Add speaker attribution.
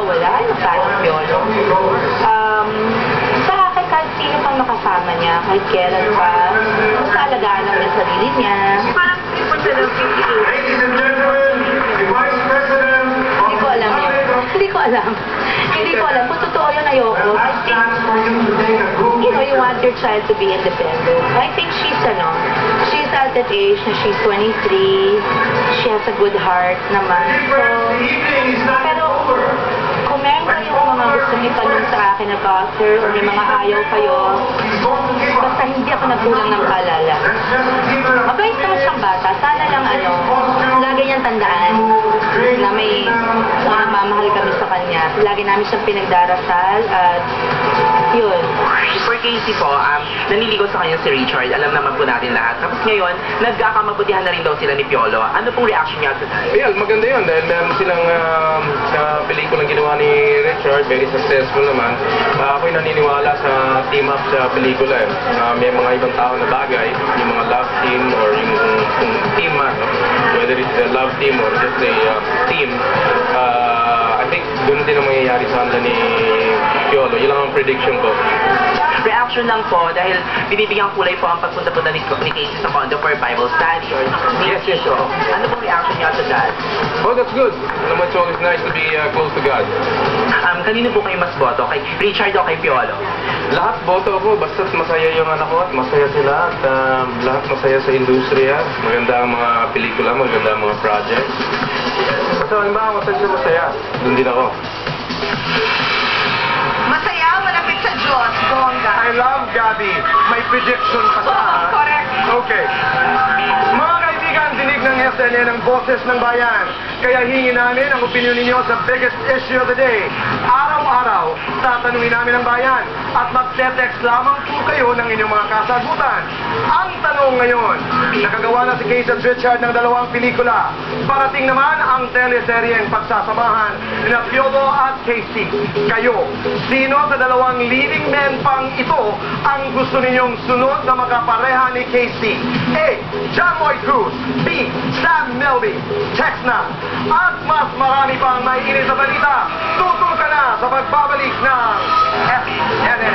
Speaker 1: mawawala. Ano tayo yun? Sa akin, kahit sino pang nakasama niya, kahit kailan pa, basta alagaan lang niya sarili niya.
Speaker 2: Parang people sa love
Speaker 3: Ladies and gentlemen, the Vice President of
Speaker 1: Hindi ko alam yun. Hindi ko alam. Hindi ko alam. Kung totoo yun, ayoko. I think, you know, you want your child to be independent. I think she's at that age na she's 23. She has a good heart naman. So, pero kung meron kayong mga gusto itanong sa akin about her o may mga ayaw kayo, basta hindi ako nagkulang ng paalala. Mabait naman siyang bata. Sana lang lagi niyang tandaan na may mamahal kami sa kanya. Lagi namin siyang pinagdarasal at yun.
Speaker 2: For Casey po, naniligaw sa kanya si Richard. Alam naman po natin lahat. Tapos ngayon, nagkakamabutihan na rin daw sila ni Piolo. Ano pong reaction niya sa that?
Speaker 4: Yeah, maganda yun dahil meron silang pelikulang ginawa ni Richard, very successful naman. Ako'y naniniwala sa team up sa pelikula. May mga ibang tao na bagay, yung mga love team or yung team up, whether it's the love team or just a team. I think doon din ang mangyayari sa kanila ni Piolo. Yun lang ang prediction ko.
Speaker 2: Reaction lang po dahil binibigyan kulay po ang pagpunta po ni Casey sa condo for Bible study or
Speaker 4: Yes, yes.
Speaker 2: show. Ano pong reaction niya sa that?
Speaker 4: Oh, that's good. Naman, it's always nice to be close to God.
Speaker 2: Kanino po kayo mas boto? Kay Richard o kay Piolo?
Speaker 4: Lahat boto ko, basta't masaya yung anak ko at masaya sila at lahat masaya sa industriya. Maganda ang mga pelikula, maganda ang mga projects. Basta halimbawa, masaya, doon din ako.
Speaker 5: Masaya, malapit sa Diyos, bongga.
Speaker 3: I love Gabby. May prediction pa sa
Speaker 5: Correct.
Speaker 3: Okay. Mga kaibigan, dinig ng SNN ang boses ng bayan. Kaya hingi namin ang opinion ninyo sa biggest issue of the day. Araw-araw, tatanungin namin ang bayan at magte-text lamang po kayo ng inyong mga kasagutan. Ang tanong ngayon, nakagawa na si Casey at Richard ng 2 pelikula. Parating naman ang teleseryeng pagsasamahan ni Piolo at Casey. Kayo, sino sa 2 leading men pang ito ang gusto ninyong sunod na makapareha ni Casey? A. John Lloyd Cruz. B. Sam Melby. Text na. At mas marami pang maiinit sa balita. Tutul ka na sa pagbabalik ng SNN.